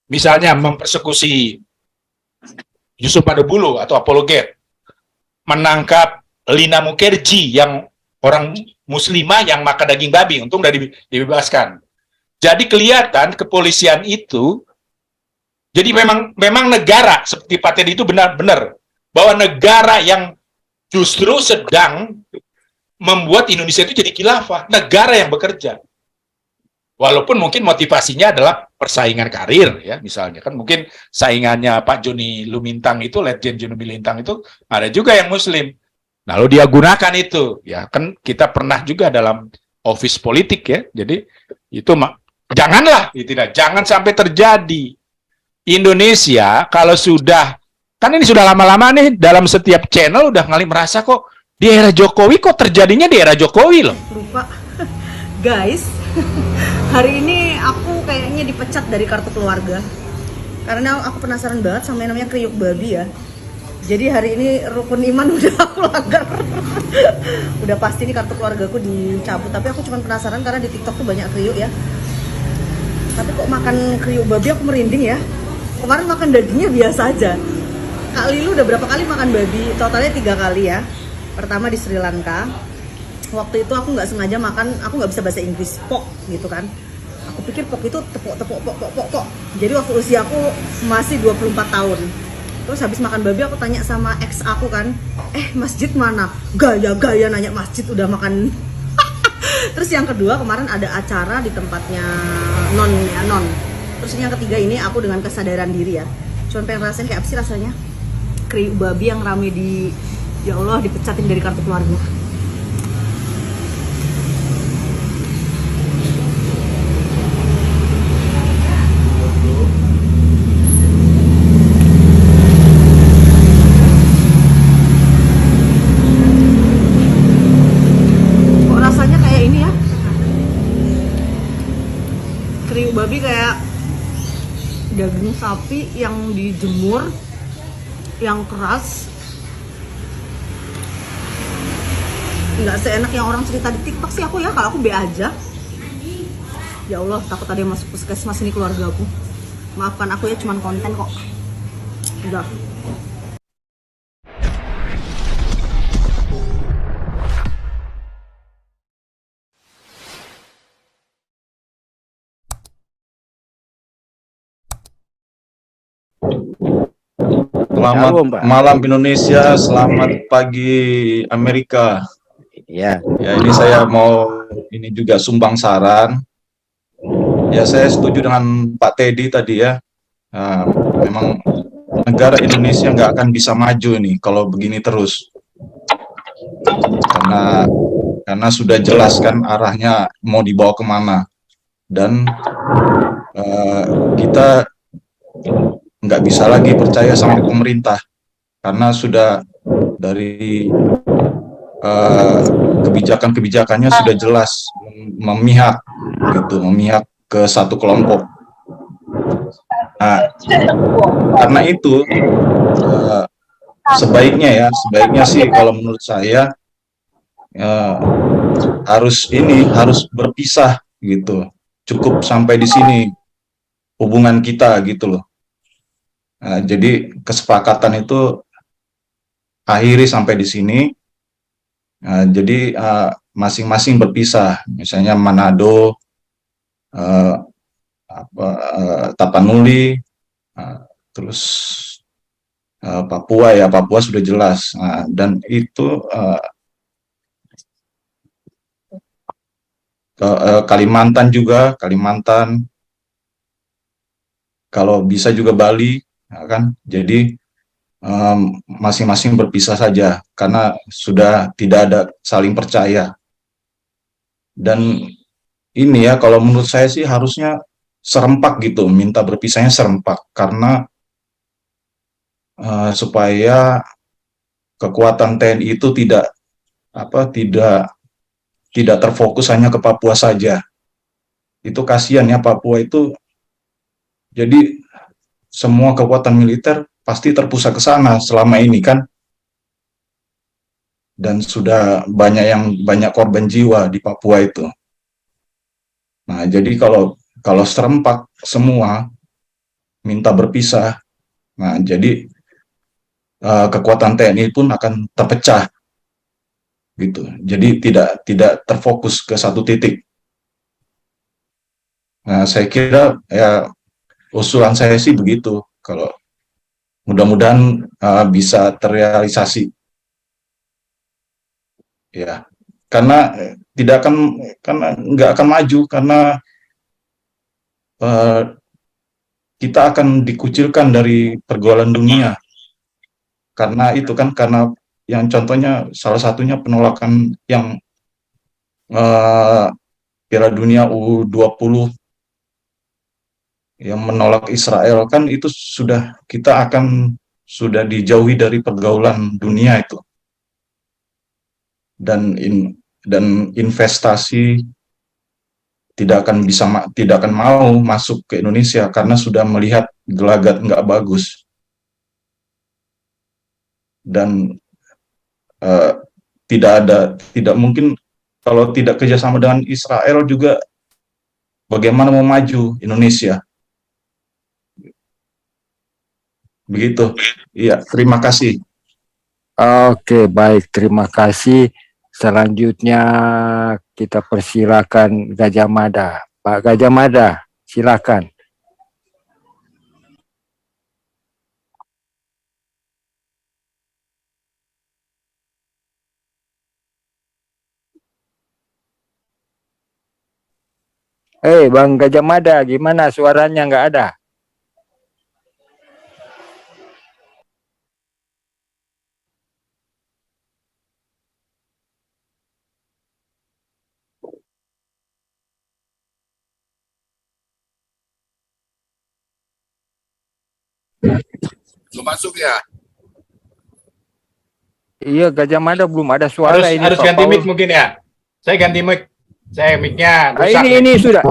misalnya mempersekusi Yusuf Madebulu atau apologet, menangkap Lina Mukerji yang orang muslimah yang makan daging babi, untung udah dibebaskan. Jadi kelihatan kepolisian itu, jadi memang negara seperti Pak Teddy itu benar-benar bahwa negara yang justru sedang membuat Indonesia itu jadi khilafah, negara yang bekerja. Walaupun mungkin motivasinya adalah persaingan karir, ya misalnya kan mungkin saingannya Pak Joni Lumintang itu, Letjen Joni Lumintang itu ada juga yang Muslim. Lalu dia gunakan itu, ya kan kita pernah juga dalam office politik ya. Jadi itu janganlah, jangan sampai terjadi. Indonesia kalau sudah, kan ini sudah lama-lama nih dalam setiap channel udah kali merasa kok di era Jokowi kok terjadinya di era Jokowi loh. Lupa, guys. Hari ini aku kayaknya dipecat dari kartu keluarga karena aku penasaran banget sama yang namanya kriuk babi ya. Jadi hari ini rukun iman udah aku langgar. Udah pasti nih kartu keluargaku dicabut. Tapi aku cuma penasaran karena di TikTok tuh banyak kriuk ya. Tapi kok makan kriuk babi aku merinding ya. Kemarin makan dagingnya biasa aja. Kak Lilu udah berapa kali makan babi? Totalnya 3 kali ya. Pertama di Sri Lanka. Waktu itu aku nggak sengaja makan, aku nggak bisa bahasa Inggris, pok gitu kan. Aku pikir pok itu tepok. Jadi waktu usia aku masih 24 tahun. Terus habis makan babi aku tanya sama ex aku kan, masjid mana? Gaya nanya masjid udah makan. Terus yang kedua kemarin ada acara di tempatnya non. Terus yang ketiga ini aku dengan kesadaran diri ya. Cuman pengen rasain kayak apa sih rasanya kriuk babi yang rame di, ya Allah, dipecatin dari kartu keluarga. Kriuk babi kayak daging sapi yang dijemur, yang keras, nggak seenak yang orang cerita di TikTok sih aku ya. Kalau aku be aja. Ya Allah, takut ada yang masuk puskesmas ini keluarga aku. Maafkan aku ya, cuman konten kok. Udah. Selamat malam Indonesia, selamat pagi Amerika. Ya. Ya, ini saya mau juga sumbang saran. Ya, saya setuju dengan Pak Teddy tadi ya. Memang negara Indonesia nggak akan bisa maju nih kalau begini terus. Karena sudah jelas kan arahnya mau dibawa kemana. Dan kita nggak bisa lagi percaya sama pemerintah karena sudah dari kebijakannya sudah jelas memihak ke satu kelompok. Nah, karena itu sebaiknya sih kalau menurut saya harus berpisah gitu. Cukup sampai di sini hubungan kita gitu loh. Jadi kesepakatan itu akhiri sampai di sini. Jadi masing-masing berpisah. Misalnya Manado, Tapanuli, terus Papua ya, Papua sudah jelas. Dan itu Kalimantan juga, kalau bisa juga Bali. Ya kan? Jadi masing-masing berpisah saja karena sudah tidak ada saling percaya. Dan ini ya kalau menurut saya sih harusnya serempak gitu, minta berpisahnya serempak karena supaya kekuatan TNI itu tidak terfokus hanya ke Papua saja. Itu kasihan ya, Papua itu jadi semua kekuatan militer pasti terpusat ke sana selama ini kan, dan sudah banyak korban jiwa di Papua itu. Nah, jadi kalau serempak semua, minta berpisah. Nah, jadi kekuatan TNI pun akan terpecah gitu. Jadi tidak terfokus ke satu titik. Nah, saya kira ya usulan saya sih begitu. Kalau mudah-mudahan bisa terrealisasi. Ya, karena tidak akan karena nggak akan maju karena eh, kita akan dikucilkan dari pergaulan dunia. Karena itu kan karena yang contohnya salah satunya penolakan yang Piala Dunia U20 yang menolak Israel kan itu sudah dijauhi dari pergaulan dunia itu dan investasi tidak akan mau masuk ke Indonesia karena sudah melihat gelagat nggak bagus dan tidak mungkin kalau tidak kerjasama dengan Israel juga bagaimana mau maju Indonesia. Begitu. Iya, terima kasih. Oke, baik. Terima kasih. Selanjutnya kita persilakan Gajah Mada. Pak Gajah Mada, silakan. Bang Gajah Mada, gimana suaranya nggak ada? Belum masuk ya? Iya, Gajah Mada belum ada suara ini. Harus Pak ganti Paul. mic mungkin ya. Saya ganti mic. Saya mic-nya rusak. Ini sudah.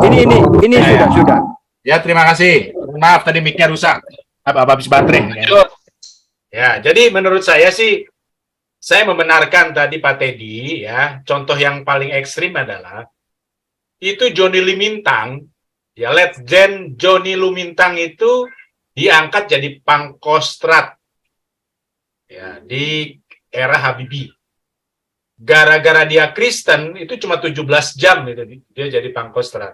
Ini Nah, sudah. Ya, terima kasih. Maaf tadi mic-nya rusak. Habis baterai. Ya, jadi menurut saya sih, saya membenarkan tadi Pak Teddy, ya, contoh yang paling ekstrim adalah, itu Johnny Lumintang, ya, Letjen Johnny Lumintang itu diangkat jadi Pangkostrat, ya, di era Habibie. Gara-gara dia Kristen, itu cuma 17 jam itu dia jadi Pangkostrat.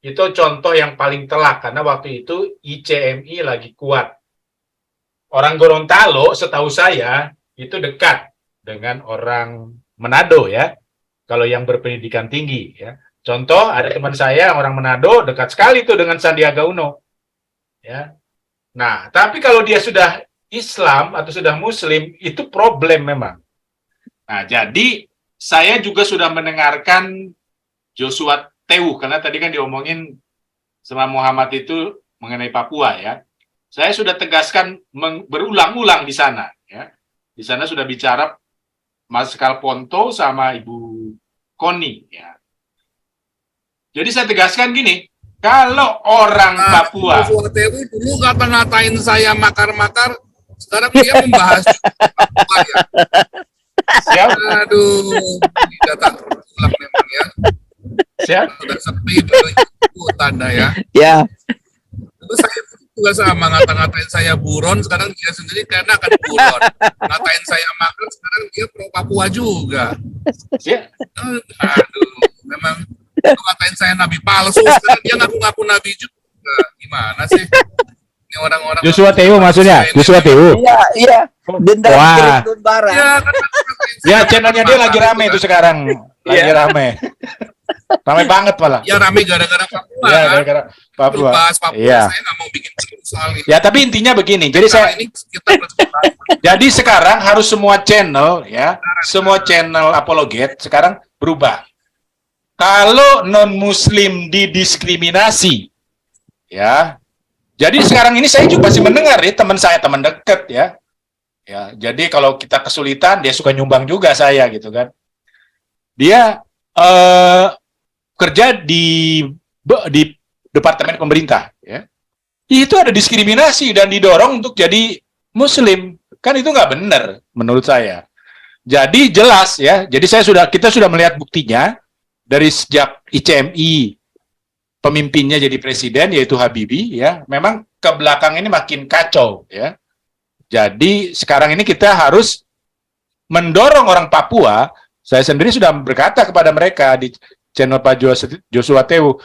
Itu contoh yang paling telak, karena waktu itu ICMI lagi kuat. Orang Gorontalo, setahu saya, itu dekat dengan orang Manado, ya. Kalau yang berpendidikan tinggi, ya. Contoh, ada teman saya, orang Manado, dekat sekali tuh dengan Sandiaga Uno. Ya. Nah, tapi kalau dia sudah Islam atau sudah Muslim, itu problem memang. Nah, jadi saya juga sudah mendengarkan Joshua Tewu, karena tadi kan diomongin sama Muhammad itu mengenai Papua, ya. Saya sudah tegaskan berulang-ulang di sana, ya. Di sana sudah bicara Mas Kalponto sama Ibu Koni, ya. Jadi saya tegaskan gini, kalau orang Papua, Joshua Tewu dulu ngata-ngatain saya makar-makar, sekarang dia membahas Papua ya. siap, Aduh, tidak tak terulang memang ya. siap, Sudah sepi dulu tanda ya. Ya. Terus saya juga sama ngata-ngatain saya buron, sekarang dia sendiri karena akan buron. Ngatain saya makar, sekarang dia pro Papua juga. siap. Aduh, memang ngatain saya nabi palsu, sekarang dia ngaku-ngaku nabi juga. Gimana sih? Ini orang-orang Joshua Tewu maksudnya, Joshua Tewu. Iya. Dendam Wah. kirim Barat. Ya, kan, ngatain saya Ya, nabi channelnya dia palsu lagi rame kan. itu sekarang. Lagi rame. Rame banget malah. Ya rame gara-gara Papua Ya, kan. gara-gara Papua. Bahas Papua, Iya. saya nggak mau bikin film soal ini. Ya, tapi intinya begini. Jadi Sekarang saya ini kita bersepakat. jadi sekarang harus semua channel, ya, semua channel apologet sekarang berubah. Kalau non-muslim didiskriminasi, ya. Jadi sekarang ini saya juga masih mendengar ya teman saya, teman dekat, ya. Ya, jadi kalau kita kesulitan, dia suka nyumbang juga saya gitu kan. Dia kerja di departemen pemerintah, ya. Itu ada diskriminasi dan didorong untuk jadi muslim. Kan itu nggak benar menurut saya. Jadi jelas ya. Jadi kita sudah melihat buktinya dari sejak ICMI pemimpinnya jadi presiden yaitu Habibie ya, memang ke belakang ini makin kacau ya. Jadi sekarang ini kita harus mendorong orang Papua. Saya sendiri sudah berkata kepada mereka di channel Pak Joshua Tewu,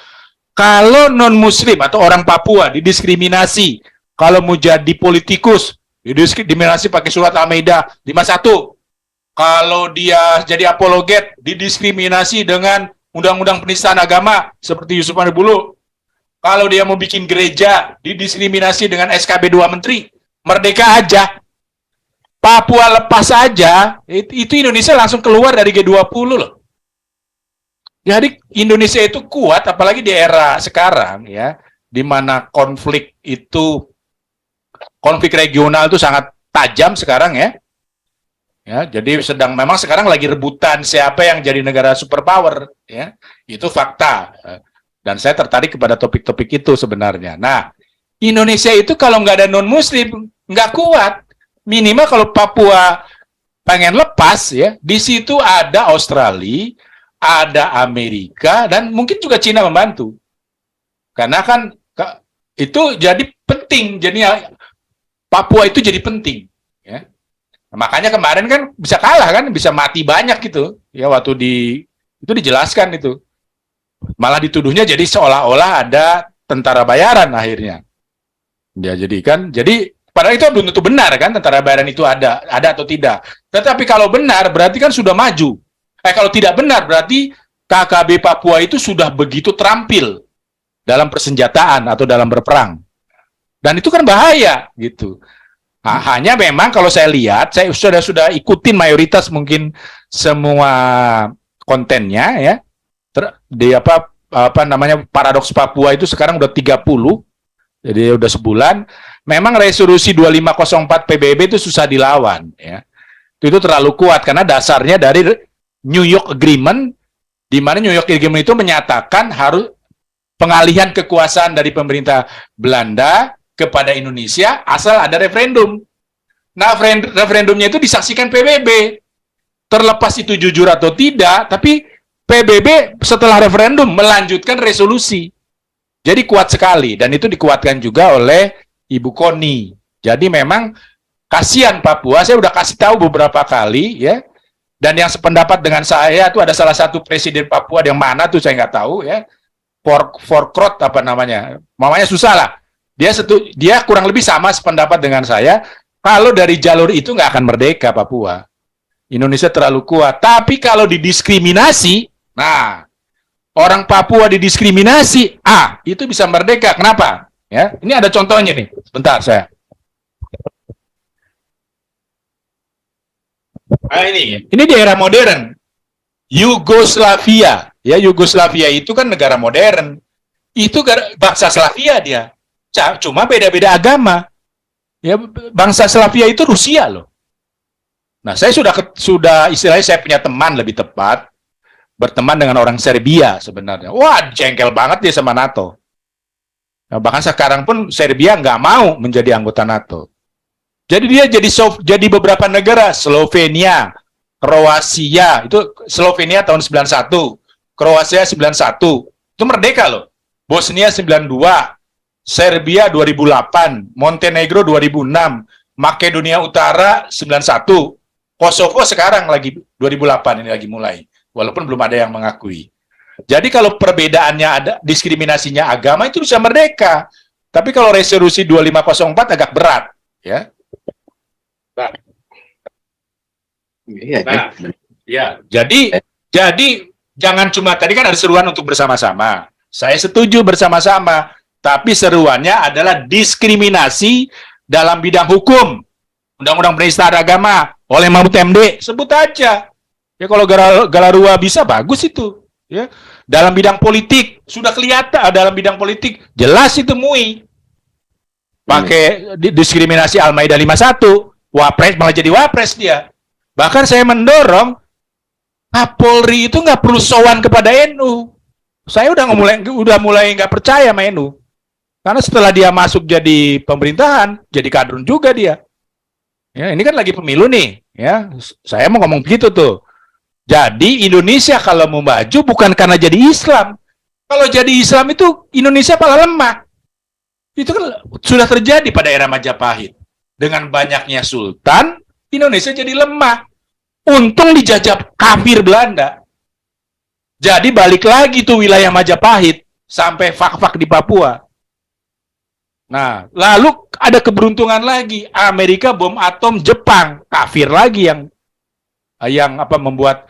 kalau non-Muslim atau orang Papua didiskriminasi, kalau mau jadi politikus, didiskriminasi pakai surat Al-Maidah 51. Kalau dia jadi apologet, didiskriminasi dengan undang-undang penistaan agama, seperti Yusuf Manubulu. Kalau dia mau bikin gereja, didiskriminasi dengan SKB 2 Menteri. Merdeka aja. Papua lepas aja, itu Indonesia langsung keluar dari G20 loh. Jadi Indonesia itu kuat, apalagi di era sekarang ya, di mana konflik regional itu sangat tajam sekarang ya. Ya, jadi memang sekarang lagi rebutan siapa yang jadi negara superpower ya. Itu fakta. Dan saya tertarik kepada topik-topik itu sebenarnya. Nah, Indonesia itu kalau nggak ada non-Muslim nggak kuat. Minimal kalau Papua pengen lepas ya, di situ ada Australia, ada Amerika, dan mungkin juga Cina membantu. Karena kan itu jadi penting, jadi Papua itu jadi penting. Ya. Makanya kemarin kan bisa kalah kan, bisa mati banyak gitu. Ya waktu itu dijelaskan itu. Malah dituduhnya jadi seolah-olah ada tentara bayaran akhirnya. Ya jadi padahal itu belum tentu benar kan, tentara bayaran itu ada atau tidak. Tetapi kalau benar berarti kan sudah maju. Kalau tidak benar berarti KKB Papua itu sudah begitu terampil dalam persenjataan atau dalam berperang. Dan itu kan bahaya gitu. Hanya memang kalau saya lihat, saya sudah ikutin mayoritas mungkin semua kontennya ya. Paradoks Papua itu sekarang udah 30. Jadi udah sebulan. Memang resolusi 2504 PBB itu susah dilawan ya. Itu terlalu kuat karena dasarnya dari New York Agreement, di mana New York Agreement itu menyatakan harus pengalihan kekuasaan dari pemerintah Belanda kepada Indonesia asal ada referendum. Nah, referendumnya itu disaksikan PBB. Terlepas itu jujur atau tidak, tapi PBB setelah referendum melanjutkan resolusi. Jadi kuat sekali, dan itu dikuatkan juga oleh Ibu Koni. Jadi memang kasihan Papua, saya udah kasih tahu beberapa kali ya. Dan yang sependapat dengan saya itu ada salah satu presiden Papua yang mana tuh saya nggak tahu ya. Forkrot apa namanya? Namanya susah lah. Dia kurang lebih sama sependapat dengan saya. Kalau dari jalur itu nggak akan merdeka Papua. Indonesia terlalu kuat. Tapi kalau didiskriminasi, nah orang Papua didiskriminasi, itu bisa merdeka. Kenapa? Ya, ini ada contohnya nih. Sebentar saya. Ini di era modern. Yugoslavia, ya Yugoslavia itu kan negara modern. Itu bangsa Slavia dia. Cuma beda-beda agama. Ya, bangsa Slavia itu Rusia loh. Nah, saya sudah istilahnya saya punya teman lebih tepat berteman dengan orang Serbia sebenarnya. Wah, jengkel banget dia sama NATO. Nah, bahkan sekarang pun Serbia nggak mau menjadi anggota NATO. Jadi dia jadi beberapa negara, Slovenia, Kroasia, itu Slovenia tahun 91, Kroasia 91, itu merdeka loh. Bosnia 92, Serbia 2008, Montenegro 2006, Makedonia Utara 91, Kosovo sekarang lagi 2008 ini lagi mulai, walaupun belum ada yang mengakui. Jadi kalau perbedaannya ada, diskriminasinya agama itu bisa merdeka. Tapi kalau resolusi 2504 agak berat, ya. Jadi jangan cuma tadi kan ada seruan untuk bersama-sama. Saya setuju bersama-sama, tapi seruannya adalah diskriminasi dalam bidang hukum. Undang-undang penistaan agama oleh Mahfud MD, sebut aja. Ya kalau Galarua bisa bagus itu, ya. Dalam bidang politik sudah kelihatan, dalam bidang politik jelas itu MUI. Pakai diskriminasi Al-Maidah 51, Wapres malah jadi Wapres dia. Bahkan saya mendorong Kapolri itu nggak perlu sowan kepada NU. Saya udah mulai nggak percaya sama NU. Karena setelah dia masuk jadi pemerintahan, jadi kadrun juga dia. Ya, ini kan lagi pemilu nih, ya. Saya mau ngomong begitu tuh. Jadi Indonesia kalau mau maju bukan karena jadi Islam. Kalau jadi Islam itu Indonesia malah lemah. Itu kan sudah terjadi pada era Majapahit. Dengan banyaknya sultan, Indonesia jadi lemah. Untung dijajah kafir Belanda. Jadi balik lagi tuh wilayah Majapahit sampai fak-fak di Papua. Nah, lalu ada keberuntungan lagi. Amerika bom atom Jepang, kafir lagi yang membuat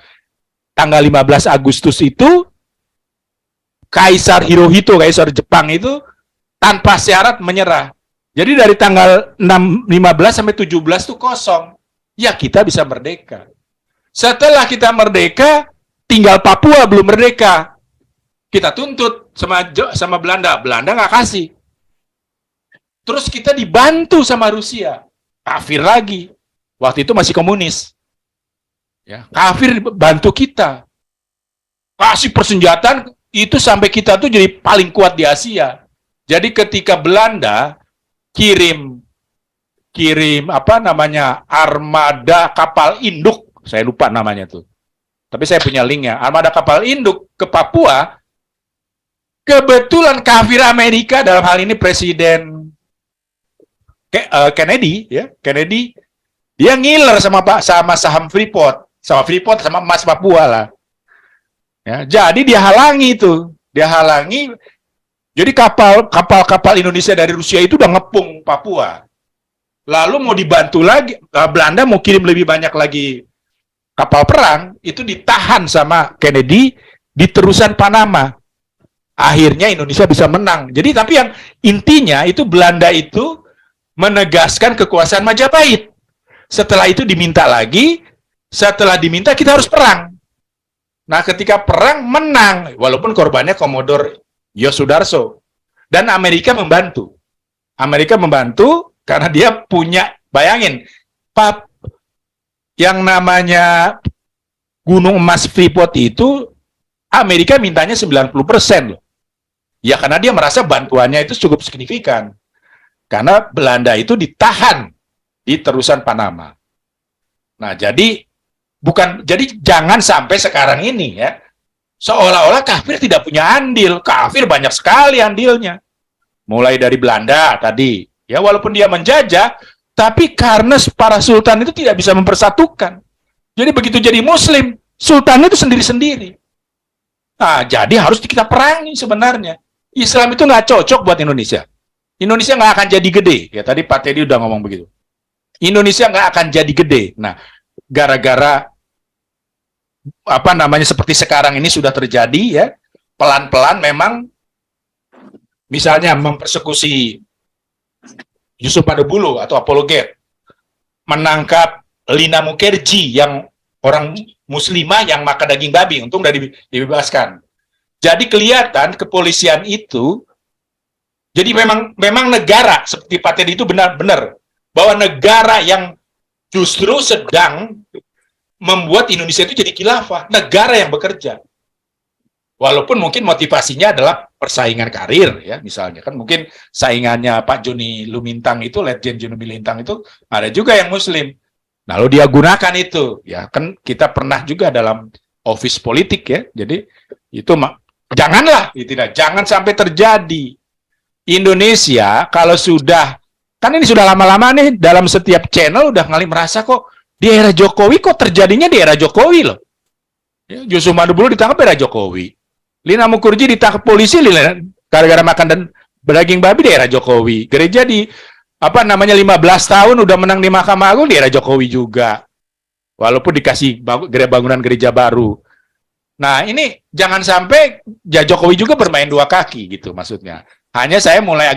tanggal 15 Agustus itu Kaisar Hirohito, Kaisar Jepang itu tanpa syarat menyerah. Jadi dari tanggal 15 sampai 17 itu kosong. Ya kita bisa merdeka. Setelah kita merdeka, tinggal Papua belum merdeka. Kita tuntut sama Belanda. Belanda nggak kasih. Terus kita dibantu sama Rusia. Kafir lagi. Waktu itu masih komunis. Ya, kafir bantu kita. Kasih persenjataan, itu sampai kita tuh jadi paling kuat di Asia. Jadi ketika Belanda kirim armada kapal induk, saya lupa namanya tuh. Tapi saya punya linknya. Armada kapal induk ke Papua, kebetulan kafir Amerika, dalam hal ini Presiden Kennedy, ya, Kennedy, dia ngiler sama saham Freeport, sama emas Papua lah. Ya, jadi dia halangi. Jadi kapal Indonesia dari Rusia itu udah ngepung Papua. Lalu mau dibantu lagi, Belanda mau kirim lebih banyak lagi kapal perang, itu ditahan sama Kennedy di terusan Panama. Akhirnya Indonesia bisa menang. Jadi tapi yang intinya itu Belanda itu menegaskan kekuasaan Majapahit. Setelah itu diminta lagi, setelah diminta kita harus perang. Nah, ketika perang menang, walaupun korbannya Komodor Yosudarso, dan Amerika membantu. Amerika membantu karena dia punya, bayangin, yang namanya Gunung Emas Freeport itu Amerika mintanya 90% loh. Ya karena dia merasa bantuannya itu cukup signifikan. Karena Belanda itu ditahan di terusan Panama. Nah, jadi jangan sampai sekarang ini ya seolah-olah kafir tidak punya andil. Kafir banyak sekali andilnya. Mulai dari Belanda tadi, ya walaupun dia menjajah, tapi karena para sultan itu tidak bisa mempersatukan. Jadi begitu jadi muslim, sultan itu sendiri-sendiri. Nah, jadi harus kita perangi sebenarnya. Islam itu nggak cocok buat Indonesia. Indonesia nggak akan jadi gede. Ya tadi Pak Teddy udah ngomong begitu. Indonesia nggak akan jadi gede. Nah, gara-gara seperti sekarang ini sudah terjadi ya, pelan-pelan memang misalnya mempersekusi Yusuf Madubulo atau apologet, menangkap Lina Mukherjee yang orang muslimah yang makan daging babi, untung dari dibebaskan. Jadi kelihatan kepolisian itu, jadi memang negara seperti Pak Teddy itu benar-benar bahwa negara yang justru sedang membuat Indonesia itu jadi khilafah, negara yang bekerja. Walaupun mungkin motivasinya adalah persaingan karir, ya misalnya kan mungkin saingannya Pak Joni Lumintang itu, Letjen Joni Lumintang itu ada juga yang Muslim. Lalu dia gunakan itu, ya kan kita pernah juga dalam office politik ya. Jadi itu janganlah, jangan sampai terjadi. Indonesia kalau sudah, kan ini sudah lama-lama nih dalam setiap channel udah merasa kok di era Jokowi kok terjadinya di era Jokowi loh. Ya, Yusuf Madubulo ditangkap era Jokowi. Lina Mukherjee ditangkap polisi gara-gara makan dan daging babi di era Jokowi. Gereja di 15 tahun udah menang di Mahkamah Agung di era Jokowi juga. Walaupun dikasih bangunan gereja baru. Nah, ini jangan sampai Jokowi juga bermain dua kaki gitu maksudnya. Hanya saya mulai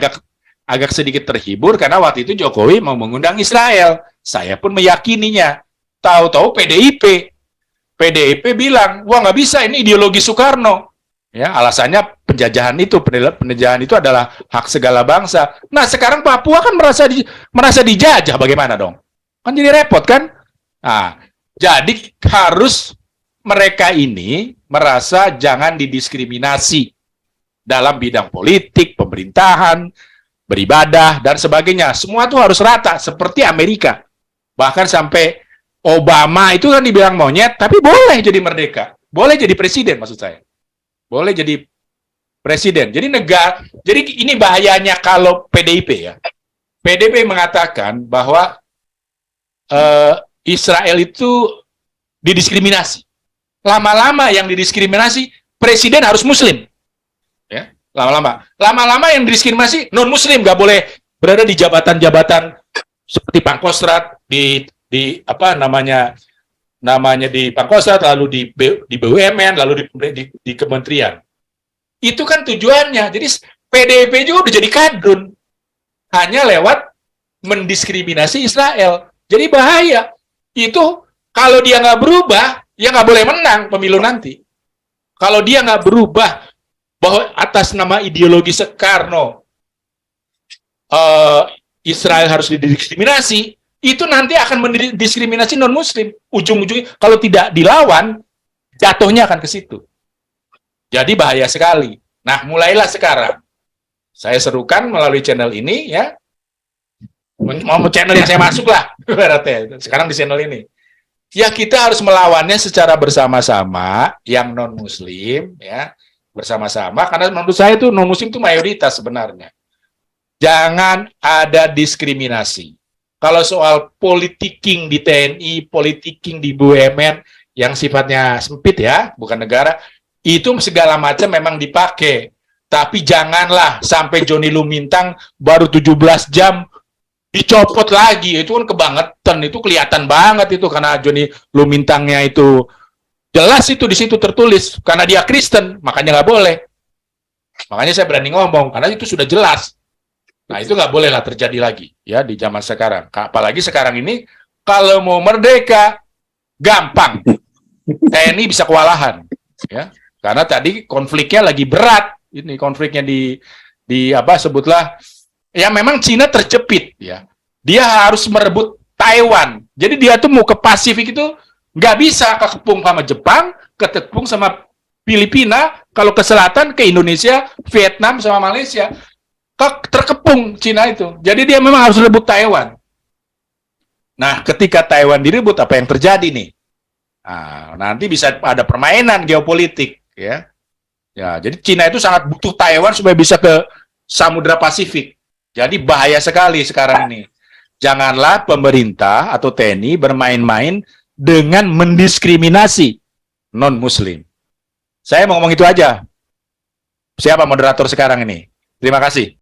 agak sedikit terhibur karena waktu itu Jokowi mau mengundang Israel. Saya pun meyakininya. Tahu-tahu PDIP bilang, wah nggak bisa, ini ideologi Soekarno. Ya, alasannya penjajahan itu adalah hak segala bangsa. Nah, sekarang Papua kan merasa dijajah, bagaimana dong? Kan jadi repot kan? Nah, jadi harus mereka ini merasa jangan didiskriminasi dalam bidang politik, pemerintahan, beribadah, dan sebagainya. Semua itu harus rata, seperti Amerika. Bahkan sampai Obama itu kan dibilang monyet, tapi boleh jadi merdeka. Boleh jadi presiden maksud saya. Boleh jadi presiden. Jadi jadi ini bahayanya kalau PDIP ya. PDIP mengatakan bahwa Israel itu didiskriminasi. Lama-lama yang didiskriminasi presiden harus Muslim, ya. Lama-lama yang didiskriminasi non Muslim, nggak boleh berada di jabatan-jabatan seperti Pangkostrat, di apa namanya di Pangkostrat, lalu di BUMN, lalu di kementerian. Itu kan tujuannya. Jadi PDIP juga udah jadi kadrun hanya lewat mendiskriminasi Israel. Jadi bahaya. Itu kalau dia nggak berubah, ya nggak boleh menang pemilu nanti. Kalau dia nggak berubah bahwa atas nama ideologi Soekarno Israel harus didiskriminasi, itu nanti akan mendiskriminasi non-Muslim. Ujung-ujungnya kalau tidak dilawan, jatuhnya akan ke situ. Jadi bahaya sekali. Nah, mulailah sekarang. Saya serukan melalui channel ini, ya. Mau channel yang saya masuk lah, berarti sekarang di channel ini. Ya, kita harus melawannya secara bersama-sama, yang non-Muslim, ya, bersama-sama. Karena menurut saya itu non-Muslim itu mayoritas sebenarnya. Jangan ada diskriminasi. Kalau soal politiking di TNI, politiking di BUMN, yang sifatnya sempit ya, bukan negara, itu segala macam memang dipakai. Tapi janganlah sampai Johnny Lumintang baru 17 jam dicopot lagi. Itu kan kebangetan, itu kelihatan banget itu karena Johnny Lumintangnya itu jelas itu di situ tertulis karena dia Kristen, makanya nggak boleh. Makanya saya berani ngomong karena itu sudah jelas. Nah, itu nggak boleh lah terjadi lagi ya di zaman sekarang. Apalagi sekarang ini kalau mau merdeka gampang. TNI bisa kewalahan ya. Karena tadi konfliknya lagi berat. Ini konfliknya di apa sebutlah ya memang Cina terjepit ya. Dia harus merebut Taiwan. Jadi dia tuh mau ke Pasifik itu nggak bisa kekepung sama Jepang, ketepung sama Filipina, kalau ke selatan ke Indonesia, Vietnam sama Malaysia. Terkepung Cina itu. Jadi dia memang harus rebut Taiwan. Nah, ketika Taiwan direbut apa yang terjadi nih? Nah, nanti bisa ada permainan geopolitik ya. Ya, jadi Cina itu sangat butuh Taiwan supaya bisa ke Samudra Pasifik. Jadi bahaya sekali sekarang ini. Janganlah pemerintah atau TNI bermain-main dengan mendiskriminasi non-Muslim. Saya mau ngomong itu aja. Siapa moderator sekarang ini? Terima kasih.